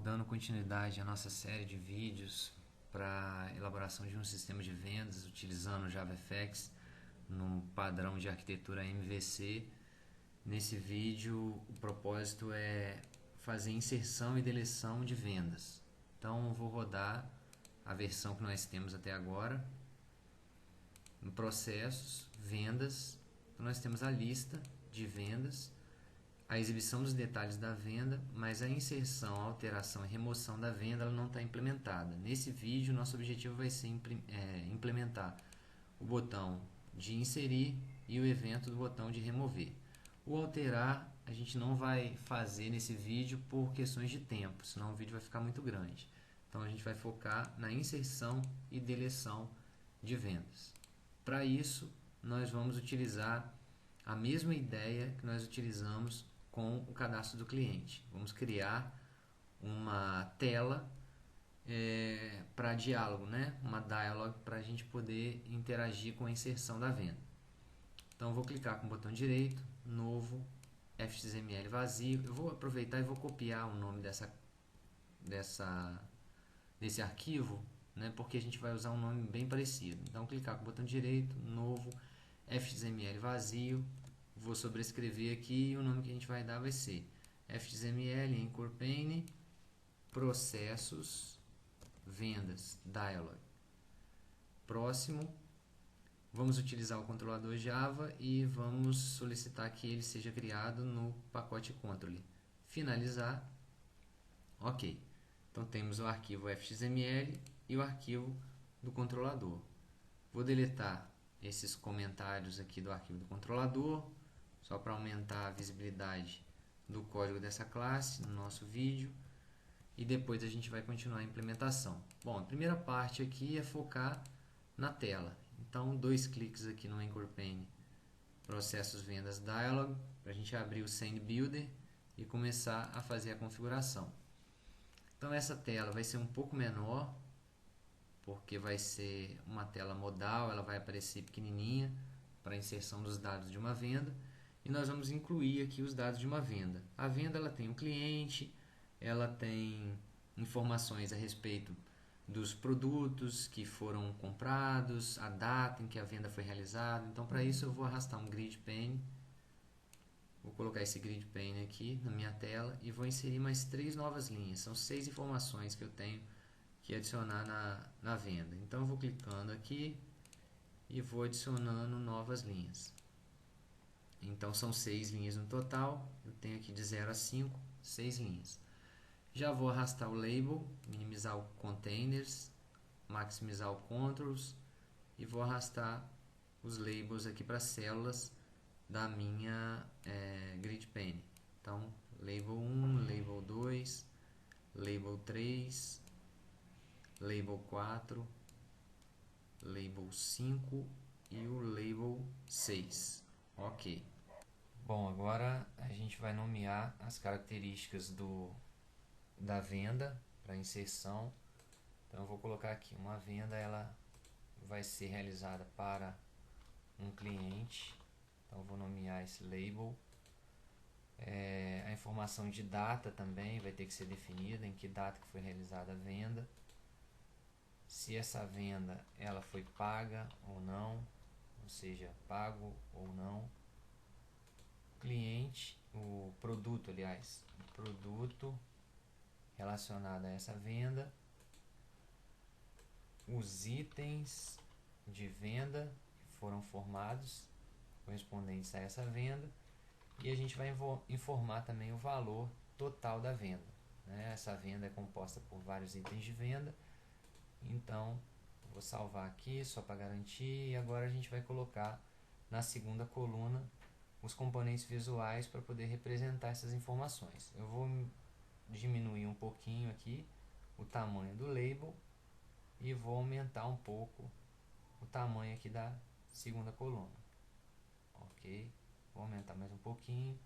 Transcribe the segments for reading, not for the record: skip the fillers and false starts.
dando continuidade à nossa série de vídeos para elaboração de um sistema de vendas utilizando o JavaFX no padrão de arquitetura MVC. Nesse vídeo, o propósito é fazer inserção e deleção de vendas. Então, eu vou rodar a versão que nós temos até agora. Em processos, vendas, então nós temos a lista de vendas, a exibição dos detalhes da venda, mas a inserção, a alteração e remoção da venda ela não está implementada. Nesse vídeo, nosso objetivo vai ser implementar o botão de inserir e o evento do botão de remover. O alterar a gente não vai fazer nesse vídeo por questões de tempo, senão o vídeo vai ficar muito grande. Então a gente vai focar na inserção e deleção de vendas. Para isso, nós vamos utilizar a mesma ideia que nós utilizamos com o cadastro do cliente. Vamos criar uma tela para diálogo, né? Uma dialog para a gente poder interagir com a inserção da venda. Então, eu vou clicar com o botão direito, novo, XML vazio. Eu vou aproveitar e vou copiar o nome desse arquivo, né? Porque a gente vai usar um nome bem parecido. Então, clicar com o botão direito, novo, XML vazio. Vou sobrescrever aqui e o nome que a gente vai dar vai ser XML em Corpane processos vendas dialog. Próximo, vamos utilizar o controlador Java e vamos solicitar que ele seja criado no pacote control. Finalizar. Ok. Então temos o arquivo XML e o arquivo do controlador. Vou deletar esses comentários aqui do arquivo do controlador, só para aumentar a visibilidade do código dessa classe no nosso vídeo. E depois a gente vai continuar a implementação. Bom, a primeira parte aqui é focar na tela. Então, dois cliques aqui no Corpane processos vendas dialog, para a gente abrir o Scene Builder e começar a fazer a configuração. Então, essa tela vai ser um pouco menor, porque vai ser uma tela modal, ela vai aparecer pequenininha para a inserção dos dados de uma venda. E nós vamos incluir aqui os dados de uma venda. A venda ela tem um cliente, ela tem informações a respeito dos produtos que foram comprados, a data em que a venda foi realizada. Então, para isso eu vou arrastar um grid pane. Vou colocar esse grid pane aqui na minha tela e vou inserir mais 3 novas linhas. São 6 informações que eu tenho que adicionar na venda. Então, eu vou clicando aqui e vou adicionando novas linhas. Então, são 6 linhas no total. Eu tenho aqui de 0 a 5, 6 linhas. Já vou arrastar o label, minimizar o containers, maximizar o controls e vou arrastar os labels aqui para as células da minha grid pane. Então, label 1, label 2, label 3, label 4, label 5 e o label 6. Ok. Bom, agora a gente vai nomear as características da venda para inserção. Então eu vou colocar aqui uma venda, ela vai ser realizada para um cliente. Então eu vou nomear esse label. A informação de data também vai ter que ser definida, em que data que foi realizada a venda. Se essa venda ela foi paga ou não, ou seja, pago ou não. Cliente, o produto, aliás, o produto relacionado a essa venda, os itens de venda que foram formados correspondentes a essa venda, e a gente vai informar também o valor total da venda, né? Essa venda é composta por vários itens de venda, então vou salvar aqui só para garantir, e agora a gente vai colocar na segunda coluna os componentes visuais para poder representar essas informações. Eu vou diminuir um pouquinho aqui o tamanho do label e vou aumentar um pouco o tamanho aqui da segunda coluna. Ok, vou aumentar mais um pouquinho.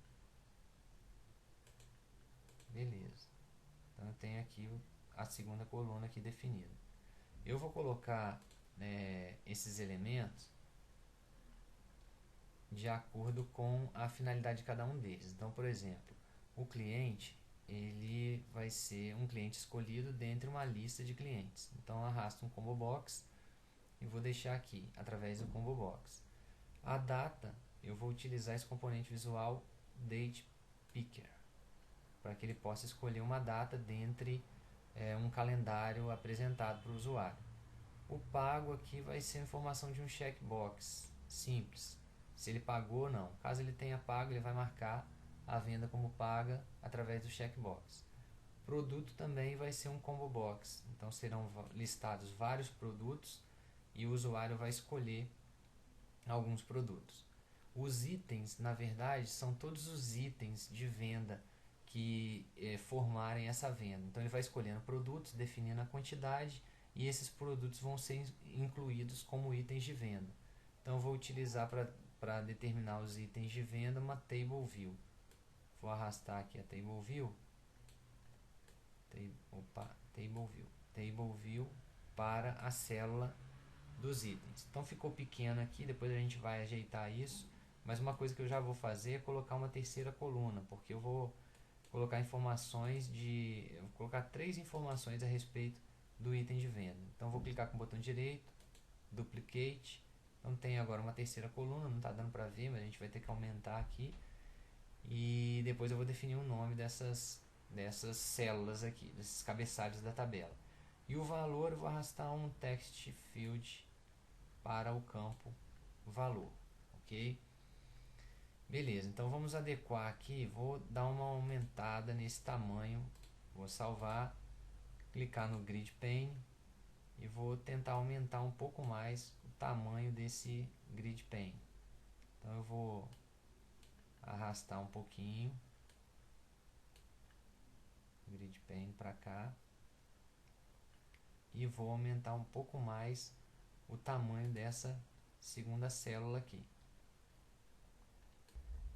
Beleza. Então eu tenho aqui a segunda coluna aqui definida. Eu vou colocar esses elementos de acordo com a finalidade de cada um deles. Então, por exemplo, o cliente ele vai ser um cliente escolhido dentre uma lista de clientes. Então eu arrasto um combo box e vou deixar aqui através do combo box. A data, eu vou utilizar esse componente visual date picker para que ele possa escolher uma data dentre um calendário apresentado para o usuário. O pago aqui vai ser a informação de um checkbox simples, se ele pagou ou não. Caso ele tenha pago, ele vai marcar a venda como paga através do checkbox. Produto também vai ser um combo box, então serão listados vários produtos e o usuário vai escolher alguns produtos. Os itens, na verdade, são todos os itens de venda que formarem essa venda. Então ele vai escolhendo produtos, definindo a quantidade, e esses produtos vão ser incluídos como itens de venda. Então eu vou utilizar para determinar os itens de venda uma table view. Vou arrastar aqui a table view. Table view para a célula dos itens. Então ficou pequeno aqui, depois a gente vai ajeitar isso. Mas uma coisa que eu já vou fazer é colocar uma terceira coluna, porque eu vou colocar eu vou colocar 3 informações a respeito do item de venda. Então vou clicar com o botão direito, duplicate. Então tem agora uma terceira coluna, não está dando para ver, mas a gente vai ter que aumentar aqui. E depois eu vou definir o nome dessas células aqui, desses cabeçalhos da tabela. E o valor eu vou arrastar um text field para o campo valor, ok? Beleza, então vamos adequar aqui, vou dar uma aumentada nesse tamanho, vou salvar, clicar no grid pane e vou tentar aumentar um pouco mais o tamanho desse grid pane. Então eu vou arrastar um pouquinho o grid pane para cá e vou aumentar um pouco mais o tamanho dessa segunda célula aqui.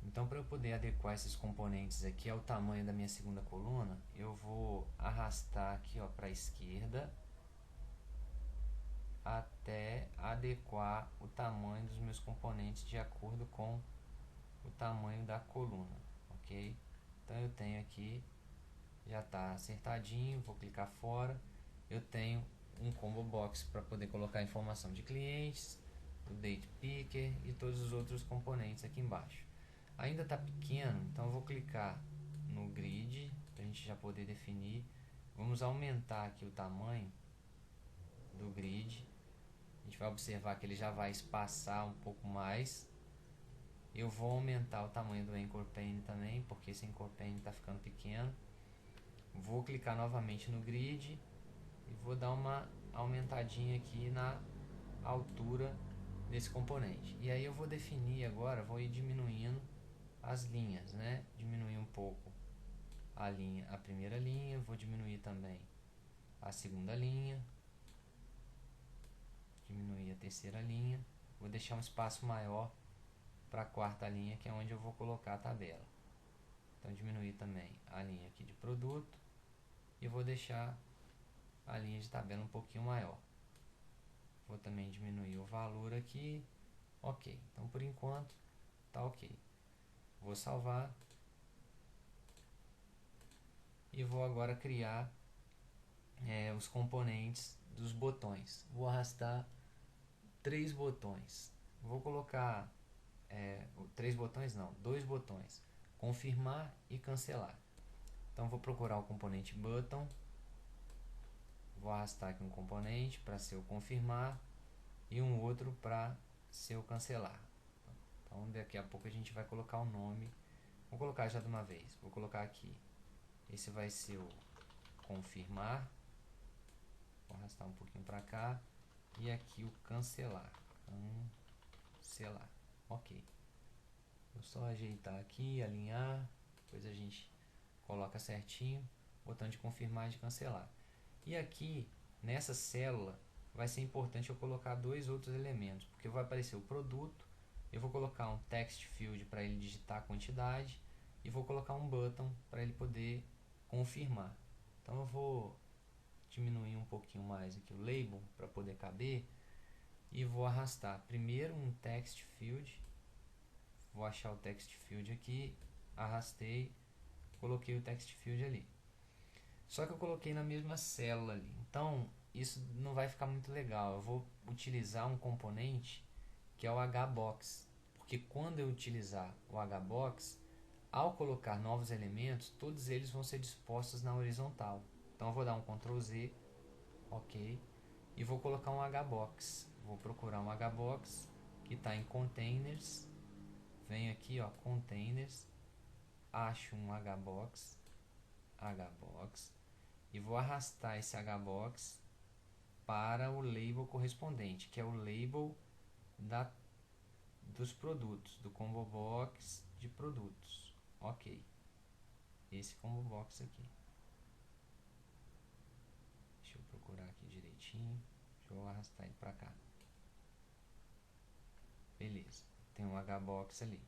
Então, para eu poder adequar esses componentes aqui ao tamanho da minha segunda coluna, eu vou arrastar aqui para a esquerda até adequar o tamanho dos meus componentes de acordo com o tamanho da coluna, ok? Então eu tenho aqui, já está acertadinho, vou clicar fora, eu tenho um combo box para poder colocar a informação de clientes, o date picker e todos os outros componentes aqui embaixo. Ainda está pequeno, então eu vou clicar no grid para a gente já poder definir. Vamos aumentar aqui o tamanho do grid. A gente vai observar que ele já vai espaçar um pouco mais. Eu vou aumentar o tamanho do anchor pane também, porque esse anchor pane está ficando pequeno. Vou clicar novamente no grid e vou dar uma aumentadinha aqui na altura desse componente. E aí eu vou definir agora, vou ir diminuindo as linhas, né? Diminuir um pouco a primeira linha, vou diminuir também a segunda linha, diminuir a terceira linha, vou deixar um espaço maior para a quarta linha, que é onde eu vou colocar a tabela. Então diminuir também a linha aqui de produto e vou deixar a linha de tabela um pouquinho maior. Vou também diminuir o valor aqui. Ok, então por enquanto tá ok. Vou salvar e vou agora criar os componentes dos botões. Vou arrastar 3 botões. Vou colocar 3 botões não, 2 botões, confirmar e cancelar. Então vou procurar o componente button, vou arrastar aqui um componente para ser o confirmar e um outro para ser o cancelar. Então daqui a pouco a gente vai colocar o nome. Vou colocar já de uma vez. Vou colocar aqui. Esse vai ser o confirmar. Vou arrastar um pouquinho para cá. E aqui o cancelar. Cancelar. Ok. Vou só ajeitar aqui, alinhar. Depois a gente coloca certinho. Botão de confirmar e de cancelar. E aqui, nessa célula, vai ser importante eu colocar 2 outros elementos. Porque vai aparecer o produto. Eu vou colocar um text field para ele digitar a quantidade e vou colocar um button para ele poder confirmar. Então eu vou diminuir um pouquinho mais aqui o label para poder caber e vou arrastar primeiro um text field. Vou achar o text field aqui, arrastei, coloquei o text field ali. Só que eu coloquei na mesma célula ali. Então, isso não vai ficar muito legal. Eu vou utilizar um componente que é o hbox. Porque quando eu utilizar o hbox, ao colocar novos elementos, todos eles vão ser dispostos na horizontal. Então, eu vou dar um Ctrl Z, ok, e vou colocar um hbox. Vou procurar um hbox que está em containers. Venho aqui, ó, containers, acho um hbox, e vou arrastar esse hbox para o label correspondente, que é o label dos produtos, do combo box de produtos. Ok, esse combo box aqui. Deixa eu procurar aqui direitinho. Deixa eu arrastar ele para cá. Beleza, tem um hbox ali.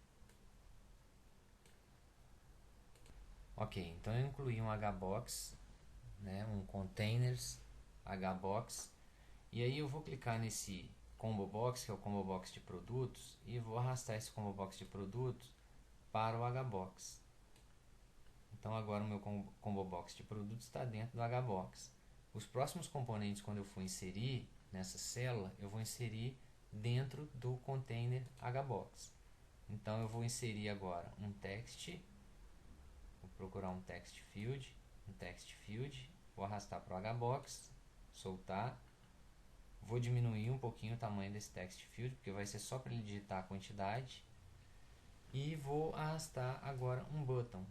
Ok, então eu incluí um hbox, né, um containers hbox, e aí eu vou clicar nesse combo box, que é o combo box de produtos, e vou arrastar esse combo box de produtos para o hbox. Então agora o meu combo box de produtos está dentro do hbox. Os próximos componentes, quando eu for inserir nessa célula, eu vou inserir dentro do container hbox. Então eu vou inserir agora um text, vou procurar um text field, vou arrastar para o hbox, soltar, vou diminuir um pouquinho o tamanho desse text field, porque vai ser só para ele digitar a quantidade, e vou arrastar agora um button.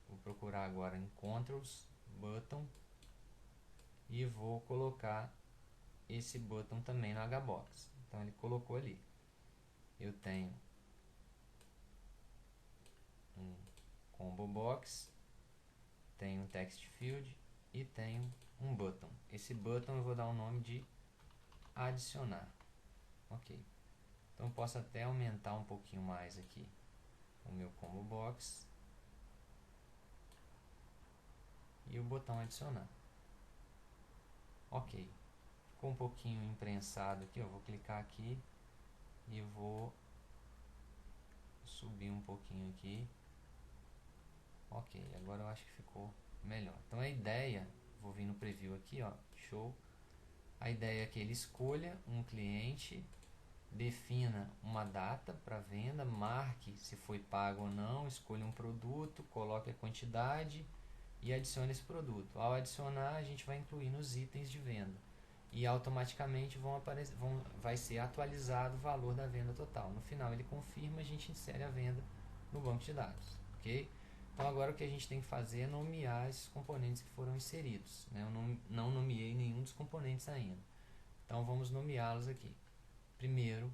Vou procurar agora em Controls, Button, e vou colocar esse button também no hbox. Então ele colocou ali. Eu tenho um combo box, tenho um text field e tenho um button. Esse button eu vou dar o nome de adicionar. Ok. Então eu posso até aumentar um pouquinho mais aqui o meu combo box e o botão adicionar. Ok. Ficou um pouquinho imprensado aqui, eu vou clicar aqui e vou subir um pouquinho aqui. Ok, agora eu acho que ficou melhor. Então a ideia, vou vir no preview aqui, ó, show. A ideia é que ele escolha um cliente, defina uma data para venda, marque se foi pago ou não, escolha um produto, coloque a quantidade e adicione esse produto. Ao adicionar, a gente vai incluir nos itens de venda e automaticamente vai ser atualizado o valor da venda total. No final ele confirma, a gente insere a venda no banco de dados, ok? Então agora o que a gente tem que fazer é nomear esses componentes que foram inseridos, né? Eu não nomeei nenhum dos componentes ainda, então vamos nomeá-los aqui. Primeiro,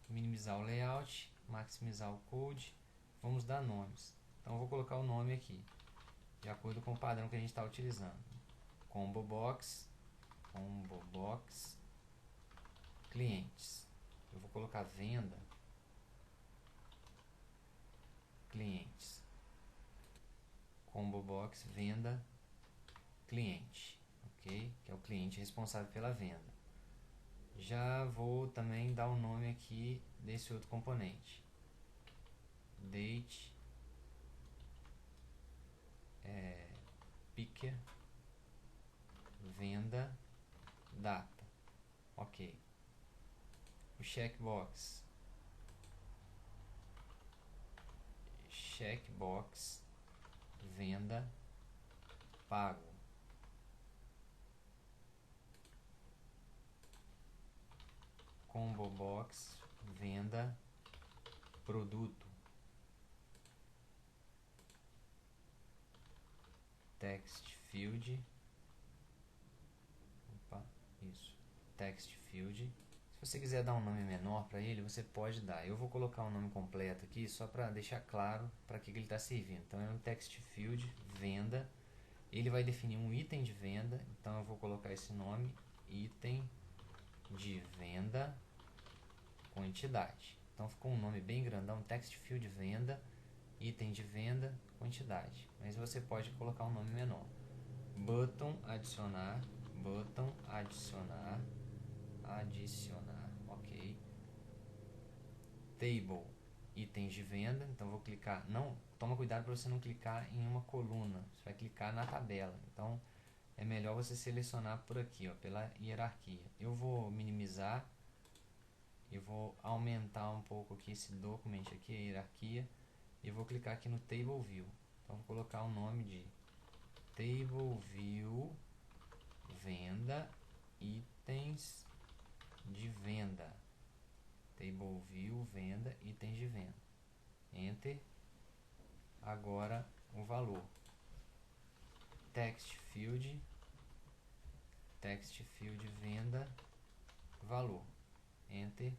minimizar o layout, maximizar o code, vamos dar nomes. Então eu vou colocar o nome aqui, de acordo com o padrão que a gente está utilizando. Combo box clientes. Eu vou colocar venda clientes. Combo box venda cliente, ok? Que é o cliente responsável pela venda. Já vou também dar o nome aqui desse outro componente. Date picker venda data, ok. O checkbox venda pago. Combo box venda produto. Text field, text field. Se você quiser dar um nome menor para ele, você pode dar. Eu vou colocar o nome completo aqui só para deixar claro para que ele está servindo. Então é um text field venda. Ele vai definir um item de venda. Então eu vou colocar esse nome, item de venda quantidade. Então ficou um nome bem grandão, text field venda, item de venda quantidade. Mas você pode colocar um nome menor. Button adicionar, ok. Table, itens de venda. Então toma cuidado para você não clicar em uma coluna, você vai clicar na tabela. Então é melhor você selecionar por aqui, ó, pela hierarquia. Eu vou minimizar, eu vou aumentar um pouco aqui esse documento aqui, a hierarquia, e vou clicar aqui no Table View. Então vou colocar o nome de Table View Venda Itens de Venda. Table View Venda Itens de Venda. Enter. Agora o valor. Text Field Venda Valor. Enter.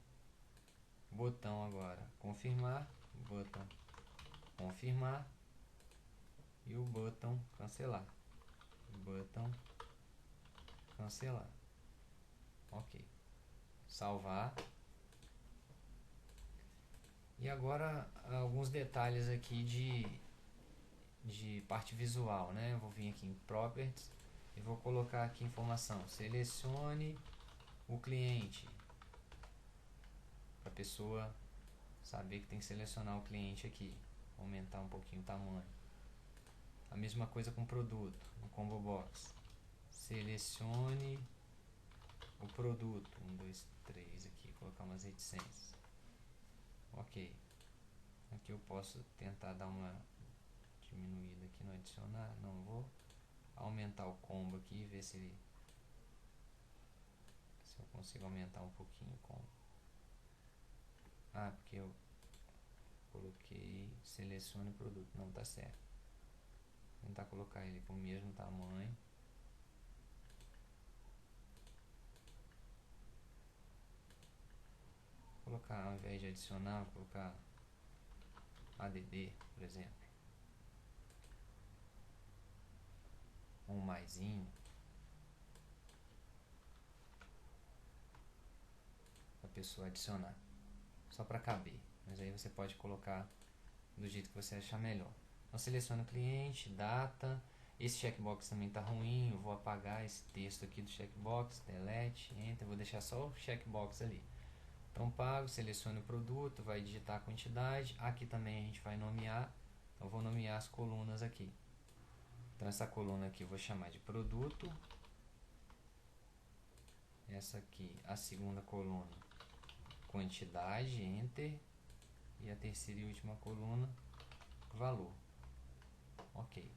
Botão agora confirmar. Botão confirmar. E o botão cancelar. Botão cancelar. Ok. Salvar. E agora alguns detalhes aqui de parte visual, né? Eu vou vir aqui em Properties e vou colocar aqui informação. Selecione o cliente, para a pessoa saber que tem que selecionar o cliente aqui. Vou aumentar um pouquinho o tamanho. A mesma coisa com produto, no Combo Box. Selecione o produto. 1, 2, 3 aqui, colocar umas reticências. Ok. Aqui eu posso tentar dar uma diminuída aqui no adicionar. Não vou aumentar o combo aqui e ver se eu consigo aumentar um pouquinho o combo. Porque eu coloquei selecione o produto. Não, tá certo. Vou tentar colocar ele com o mesmo tamanho. Vou colocar, ao invés de adicionar, vou colocar ADD, por exemplo. Um maisinho. Para a pessoa adicionar. Só para caber. Mas aí você pode colocar do jeito que você achar melhor. Então seleciona o cliente, data. Esse checkbox também está ruim. Eu vou apagar esse texto aqui do checkbox. Delete, enter. Vou deixar só o checkbox ali. Então pago, selecione o produto, vai digitar a quantidade. Aqui também a gente vai nomear. Então vou nomear as colunas aqui. Então essa coluna aqui eu vou chamar de produto. Essa aqui, a segunda coluna, quantidade, enter. E a terceira e última coluna, valor. Ok.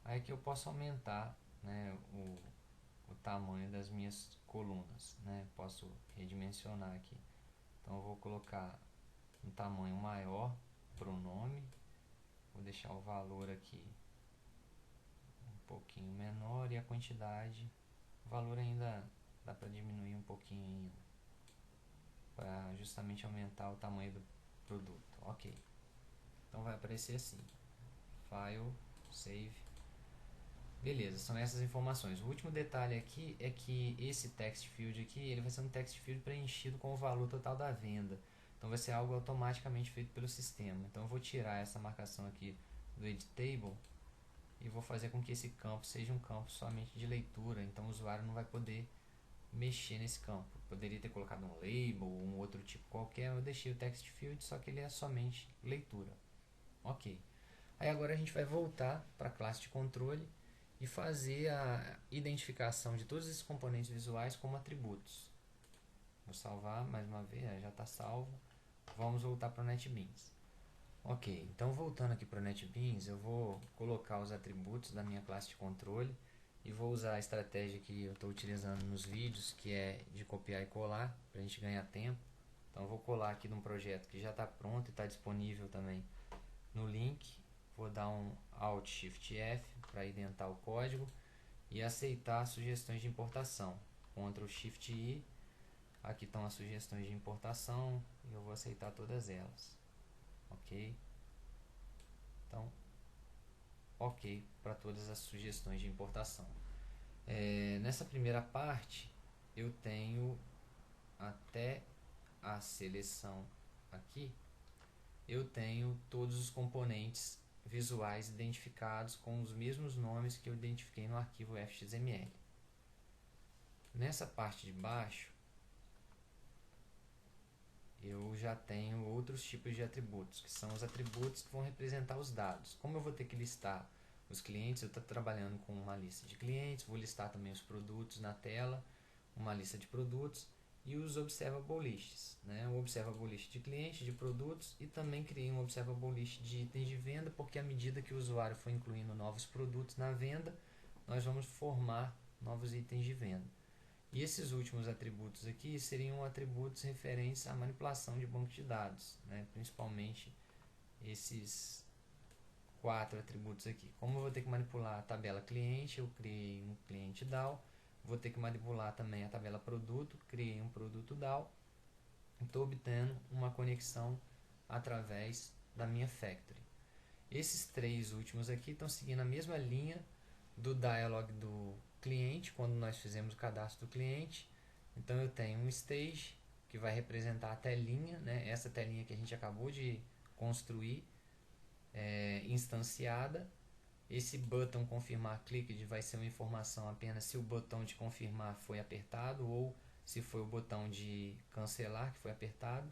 Aí aqui eu posso aumentar, né, o tamanho das minhas colunas, né? Posso redimensionar aqui. Então eu vou colocar um tamanho maior para o nome. Vou deixar o valor aqui um pouquinho menor e a quantidade, o valor ainda dá para diminuir um pouquinho ainda, para justamente aumentar o tamanho do produto. Ok. Então vai aparecer assim. File, Save. Beleza, são essas informações. O último detalhe aqui é que esse text field aqui, ele vai ser um text field preenchido com o valor total da venda. Então vai ser algo automaticamente feito pelo sistema. Então eu vou tirar essa marcação aqui do editable e vou fazer com que esse campo seja um campo somente de leitura. Então o usuário não vai poder mexer nesse campo. Poderia ter colocado um label ou um outro tipo qualquer. Eu deixei o text field, só que ele é somente leitura. Ok. Aí agora a gente vai voltar para a classe de controle e fazer a identificação de todos esses componentes visuais como atributos. Vou salvar mais uma vez, já está salvo. Vamos voltar para o NetBeans. Ok, então voltando aqui para o NetBeans, eu vou colocar os atributos da minha classe de controle e vou usar a estratégia que eu estou utilizando nos vídeos, que é de copiar e colar, para a gente ganhar tempo. Então eu vou colar aqui num projeto que já está pronto e está disponível também no link. Vou dar um Alt Shift F para identar o código e aceitar sugestões de importação. Ctrl Shift I. Aqui estão as sugestões de importação e eu vou aceitar todas elas. Ok? Então, ok para todas as sugestões de importação. Nessa primeira parte, eu tenho até a seleção aqui, eu tenho todos os componentes visuais identificados com os mesmos nomes que eu identifiquei no arquivo fxml. Nessa parte de baixo, eu já tenho outros tipos de atributos, que são os atributos que vão representar os dados. Como eu vou ter que listar os clientes, eu estou trabalhando com uma lista de clientes, vou listar também os produtos na tela, uma lista de produtos e os observable lists, né? O observable list de clientes, de produtos, e também criei um observable list de itens de venda, porque à medida que o usuário for incluindo novos produtos na venda, nós vamos formar novos itens de venda. E esses últimos atributos aqui seriam atributos referentes à manipulação de banco de dados, né? Principalmente esses 4 atributos aqui. Como eu vou ter que manipular a tabela cliente, eu criei um cliente DAO. Vou ter que manipular também a tabela produto, criei um produto DAO. Estou obtendo uma conexão através da minha factory. Esses 3 últimos aqui estão seguindo a mesma linha do dialog do cliente, quando nós fizemos o cadastro do cliente. Então eu tenho um stage que vai representar a telinha, né? Essa telinha que a gente acabou de construir, instanciada. Esse botão confirmar clicked vai ser uma informação apenas se o botão de confirmar foi apertado ou se foi o botão de cancelar que foi apertado.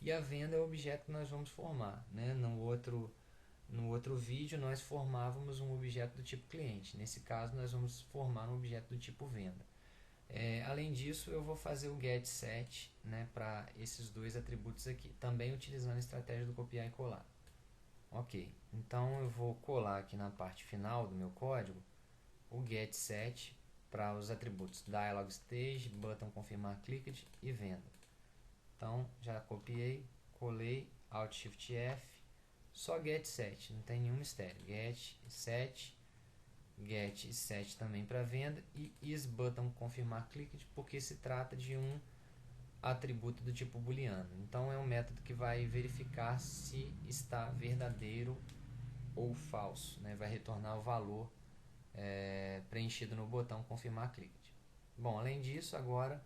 E a venda é o objeto que nós vamos formar, né? No outro vídeo nós formávamos um objeto do tipo cliente. Nesse caso nós vamos formar um objeto do tipo venda. Além disso, eu vou fazer o getSet, né, para esses 2 atributos aqui, também utilizando a estratégia do copiar e colar. Ok, então eu vou colar aqui na parte final do meu código o getSet para os atributos dialog stage, button confirmar clicked e venda. Então já copiei, colei, Alt Shift F, só getSet, não tem nenhum mistério. getSet também para venda e isButton confirmar clicked, porque se trata de um atributo do tipo booleano. Então é um método que vai verificar se está verdadeiro ou falso, né? Vai retornar o valor preenchido no botão confirmar clicked. Bom, além disso, agora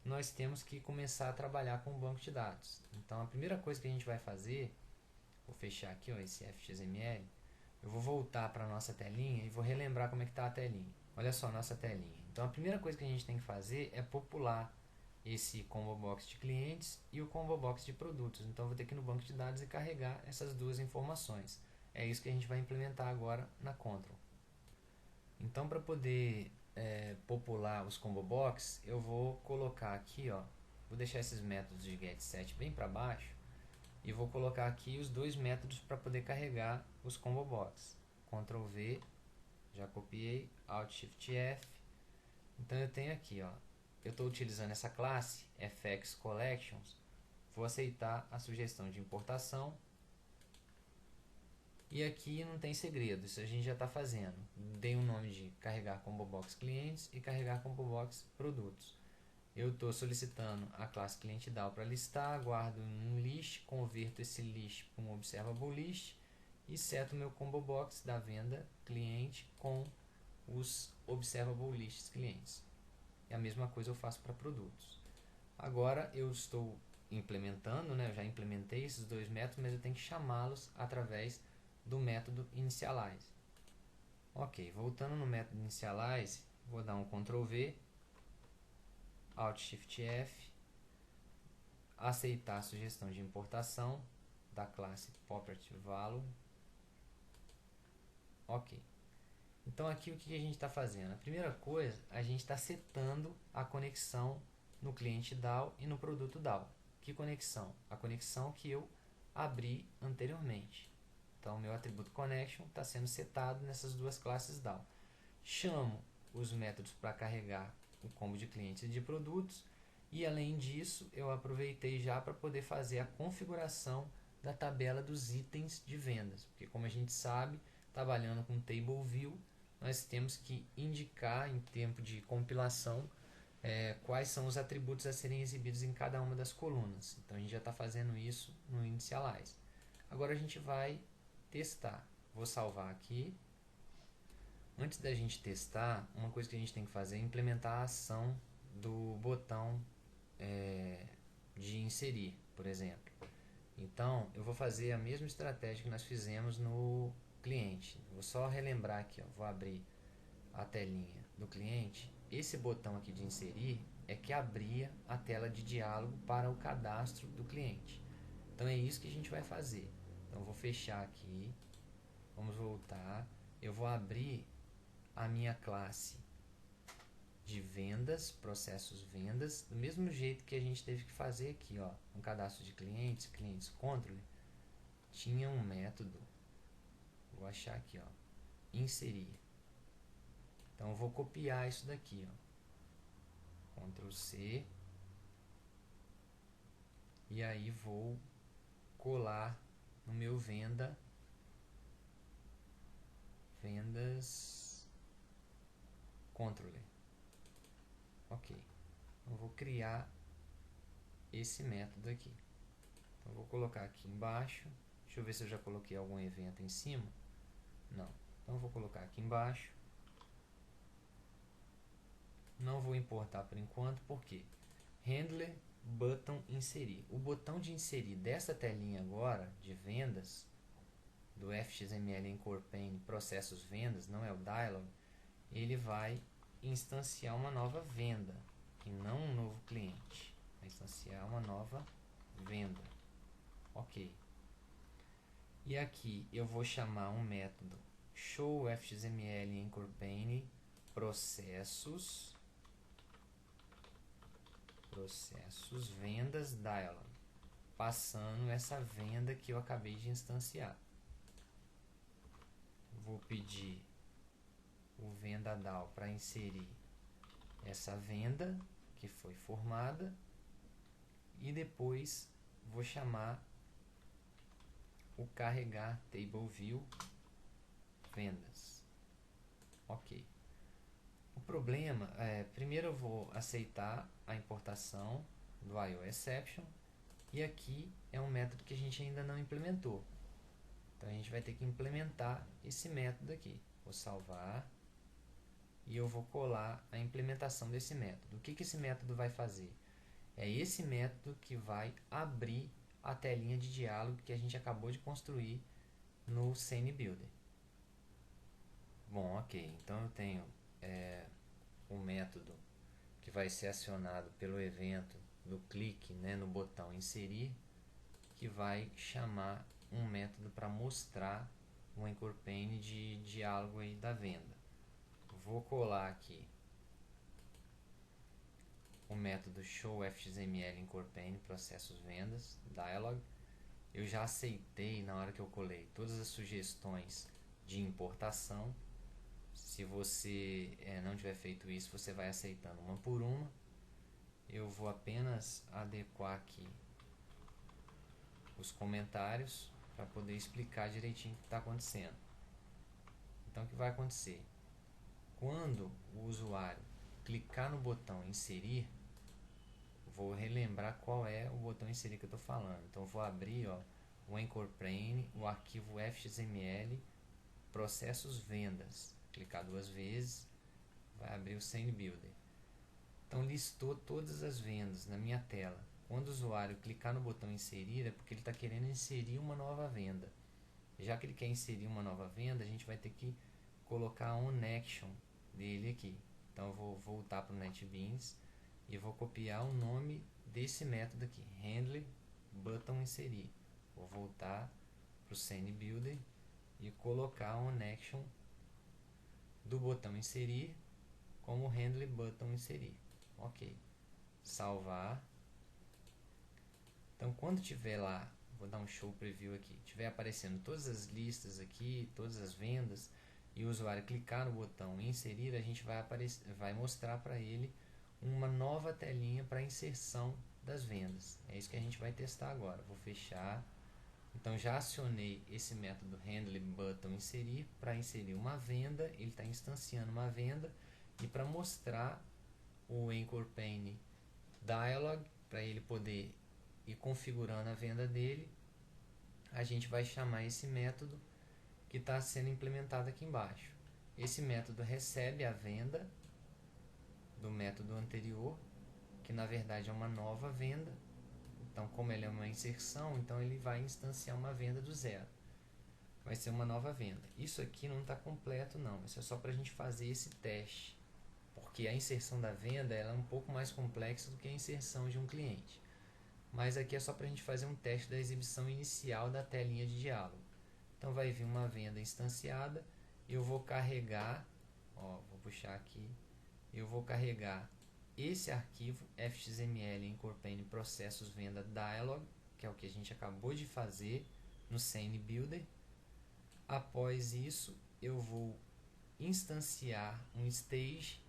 nós temos que começar a trabalhar com o banco de dados. Então a primeira coisa que a gente vai fazer, vou fechar aqui esse FXML, eu vou voltar para a nossa telinha e vou relembrar como é que está a telinha. Olha só a nossa telinha. Então a primeira coisa que a gente tem que fazer é popular esse combo box de clientes e o combo box de produtos. Então eu vou ter que ir no banco de dados e carregar essas 2 informações. É isso que a gente vai implementar agora na Control. Então para poder popular os combo box, eu vou colocar aqui, vou deixar esses métodos de getSet bem para baixo e vou colocar aqui os 2 métodos para poder carregar os combo box. Ctrl V, já copiei, Alt Shift F. Então eu tenho aqui, eu estou utilizando essa classe FX Collections, vou aceitar a sugestão de importação. E aqui não tem segredo, isso a gente já está fazendo. Dei o nome de carregar combo box clientes e carregar combo box produtos. Eu estou solicitando a classe cliente DAO para listar, guardo um list, converto esse list para um observable list e seto o meu combo box da venda cliente com os observable lists clientes. E a mesma coisa eu faço para produtos. Agora eu estou implementando, né, eu já implementei esses 2 métodos, mas eu tenho que chamá-los através do método initialize. Ok, voltando no método initialize, vou dar um Ctrl V, Alt Shift F, aceitar a sugestão de importação da classe property value. Ok. Então aqui o que a gente está fazendo? A primeira coisa, a gente está setando a conexão no cliente DAO e no produto DAO. Que conexão? A conexão que eu abri anteriormente. Então, meu atributo connection está sendo setado nessas 2 classes DAO. Chamo os métodos para carregar o combo de clientes e de produtos. E, além disso, eu aproveitei já para poder fazer a configuração da tabela dos itens de vendas. Porque, como a gente sabe, trabalhando com Table View, nós temos que indicar, em tempo de compilação, quais são os atributos a serem exibidos em cada uma das colunas. Então, a gente já está fazendo isso no Initialize. Agora, a gente vai testar. Vou salvar aqui. Antes da gente testar, uma coisa que a gente tem que fazer é implementar a ação do botão de inserir, por exemplo. Então, eu vou fazer a mesma estratégia que nós fizemos no cliente. Vou só relembrar aqui, vou abrir a telinha do cliente. Esse botão aqui de inserir é que abria a tela de diálogo para o cadastro do cliente. Então é isso que a gente vai fazer. Então vou fechar aqui, vamos voltar. eu vou abrir a minha classe de vendas, processos vendas, do mesmo jeito que a gente teve que fazer aqui, ó, no cadastro de clientes, clientes controle, tinha um método, vou achar aqui, ó, inserir. Então eu vou copiar isso daqui, ó, Ctrl C, e aí vou colar no meu vendas controle. Ok, eu vou criar esse método aqui. Então eu vou colocar aqui embaixo. Deixa eu ver se eu já coloquei algum evento em cima. Não. Então eu vou colocar aqui embaixo. Não vou importar por enquanto, porque handler button inserir. O botão de inserir dessa telinha agora de vendas do FXML Anchor Pane processos vendas, não é o dialog, ele vai instanciar uma nova venda e não um novo cliente. Vai instanciar uma nova venda. Ok. E aqui eu vou chamar um método show FXML Anchor Pane processos vendas dialog, passando essa venda que eu acabei de instanciar. Vou pedir o VendaDAO para inserir essa venda que foi formada e depois vou chamar o carregar table view vendas. Ok. O problema é, primeiro eu vou aceitar a importação do IOException e aqui é um método que a gente ainda não implementou. Então a gente vai ter que implementar esse método aqui. Vou salvar e eu vou colar a implementação desse método. O que esse método vai fazer? É esse método que vai abrir a telinha de diálogo que a gente acabou de construir no Scene Builder. Bom, ok. Então eu tenho o método que vai ser acionado pelo evento do clique, né, no botão inserir, que vai chamar um método para mostrar um Anchor Pane de diálogo aí da venda. Vou colar aqui o método show FXML Anchor Pane processos vendas dialog. Eu já aceitei na hora que eu colei todas as sugestões de importação. Se você não tiver feito isso, você vai aceitando uma por uma. Eu vou apenas adequar aqui os comentários para poder explicar direitinho o que está acontecendo. Então o que vai acontecer? Quando o usuário clicar no botão inserir, vou relembrar qual é o botão inserir que eu estou falando. Então vou abrir, ó, o Anchor Pane, o arquivo FXML processos vendas. Clicar duas vezes, vai abrir o Scene Builder. Então listou todas as vendas na minha tela. Quando o usuário clicar no botão inserir, é porque ele está querendo inserir uma nova venda. Já que ele quer inserir uma nova venda, a gente vai ter que colocar a on-action dele aqui. Então eu vou voltar para o NetBeans e vou copiar o nome desse método aqui, handle button inserir. Vou voltar para o Scene Builder e colocar a on-action do botão inserir como handle button inserir. Ok. Salvar. Então quando tiver lá, vou dar um show preview aqui, tiver aparecendo todas as listas aqui, todas as vendas, e o usuário clicar no botão inserir, a gente vai mostrar para ele uma nova telinha para inserção das vendas. É isso que a gente vai testar agora. Vou fechar. Então já acionei esse método handle button inserir para inserir uma venda. Ele está instanciando uma venda e para mostrar o Anchor Pane dialog para ele poder ir configurando a venda dele, a gente vai chamar esse método que está sendo implementado aqui embaixo. Esse método recebe a venda do método anterior, que na verdade é uma nova venda. Então, como ele é uma inserção, então ele vai instanciar uma venda do zero. Vai ser uma nova venda. Isso aqui não está completo não, isso é só para a gente fazer esse teste. Porque a inserção da venda ela é um pouco mais complexa do que a inserção de um cliente. Mas aqui é só para a gente fazer um teste da exibição inicial da telinha de diálogo. Então vai vir uma venda instanciada eu vou carregar, ó, vou puxar aqui, eu vou carregar esse arquivo fxml em Corpane processos venda dialog, que é o que a gente acabou de fazer no Scene Builder. Após isso, eu vou instanciar um stage.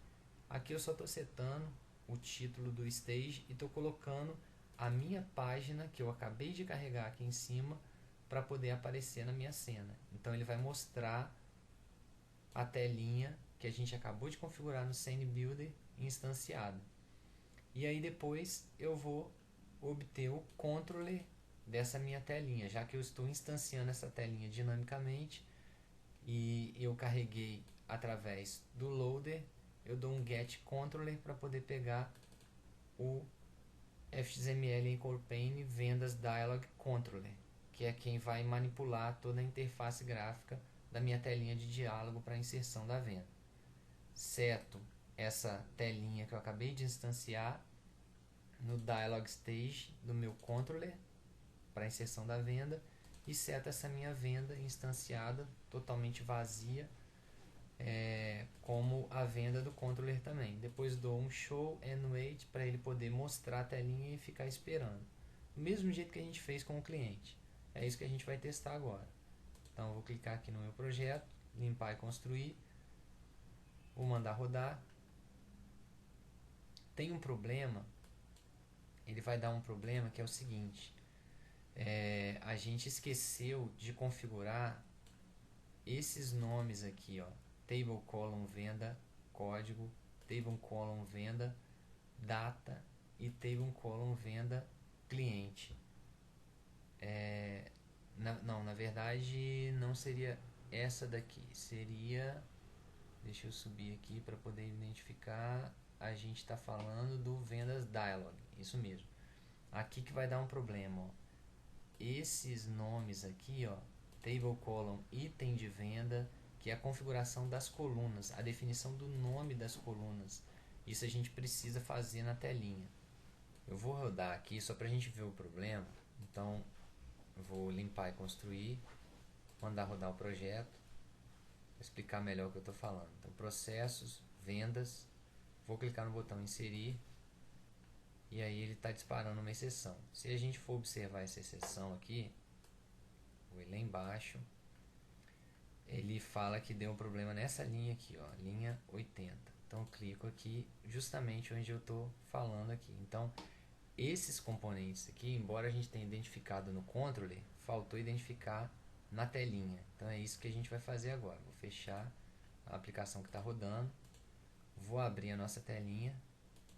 Aqui eu só estou setando o título do stage e estou colocando a minha página que eu acabei de carregar aqui em cima para poder aparecer na minha cena. Então ele vai mostrar a telinha que a gente acabou de configurar no Scene Builder instanciado. E aí depois eu vou obter o controller dessa minha telinha, já que eu estou instanciando essa telinha dinamicamente e eu carreguei através do loader, eu dou um get controller para poder pegar o fxml em Corpane vendas dialog controller, que é quem vai manipular toda a interface gráfica da minha telinha de diálogo para inserção da venda. Seto essa telinha que eu acabei de instanciar no dialog stage do meu controller para inserção da venda e seto essa minha venda instanciada totalmente vazia, como a venda do controller também. Depois dou um show and wait para ele poder mostrar a telinha e ficar esperando. Do mesmo jeito que a gente fez com o cliente. É isso que a gente vai testar agora. Então eu vou clicar aqui no meu projeto, limpar e construir. Vou mandar rodar. Tem um problema. Ele vai dar um problema que é o seguinte. A gente esqueceu de configurar esses nomes aqui, ó. Table column venda código, table column venda data e table column venda cliente. Na verdade não seria essa daqui, seria, deixa eu subir aqui para poder identificar, a gente está falando do vendas dialog, isso mesmo. Aqui que vai dar um problema, ó. Esses nomes aqui, ó, table column item de venda, que é a configuração das colunas, a definição do nome das colunas. Isso a gente precisa fazer na telinha. Eu vou rodar aqui só para a gente ver o problema. Então, eu vou limpar e construir, mandar rodar o projeto, vou explicar melhor o que eu estou falando. Então, processos, vendas, vou clicar no botão inserir e aí ele está disparando uma exceção. Se a gente for observar essa exceção aqui, vou ir lá embaixo, ele fala que deu um problema nessa linha aqui, ó, linha 80. Então eu clico aqui justamente onde eu estou falando aqui. Então esses componentes aqui, embora a gente tenha identificado no controller, faltou identificar na telinha. Então é isso que a gente vai fazer agora. Vou fechar a aplicação que está rodando, vou abrir a nossa telinha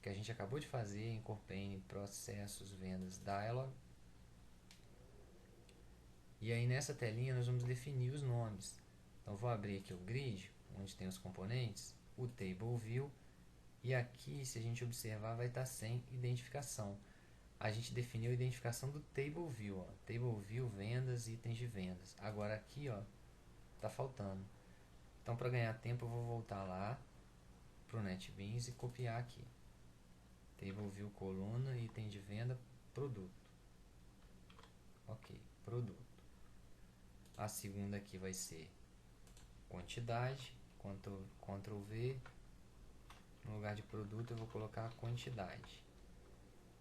que a gente acabou de fazer em Corpane processos vendas dialog. E aí nessa telinha nós vamos definir os nomes. Então vou abrir aqui o grid, onde tem os componentes, o table view, e aqui, se a gente observar, vai estar sem identificação. A gente definiu a identificação do table view, ó. Table view, vendas, itens de vendas. Agora aqui, ó, tá faltando. Então para ganhar tempo eu vou voltar lá para o NetBeans e copiar aqui. Table view, coluna, item de venda, produto. Ok, produto. A segunda aqui vai ser quantidade, Ctrl V, no lugar de produto eu vou colocar a quantidade.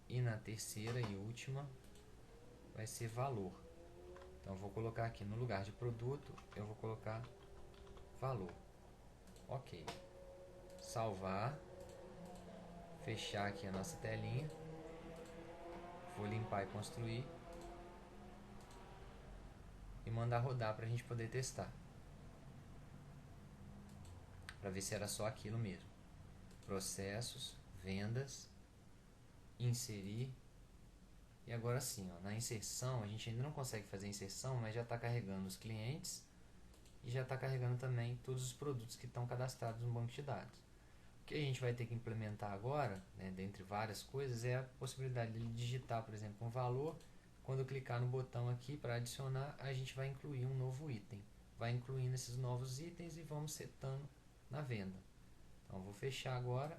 E na terceira e última vai ser valor. Então eu vou colocar aqui no lugar de produto, eu vou colocar valor. Ok. Salvar. Fechar aqui a nossa telinha. Vou limpar e construir. E mandar rodar para a gente poder testar. Para ver se era só aquilo mesmo. Processos, vendas, inserir. E agora sim, ó, na inserção, a gente ainda não consegue fazer a inserção, mas já está carregando os clientes e já está carregando também todos os produtos que estão cadastrados no banco de dados. O que a gente vai ter que implementar agora, né, dentre várias coisas, é a possibilidade de digitar, por exemplo, um valor. Quando eu clicar no botão aqui para adicionar, a gente vai incluir um novo item. Vai incluindo esses novos itens e vamos setando na venda. Então, eu vou fechar agora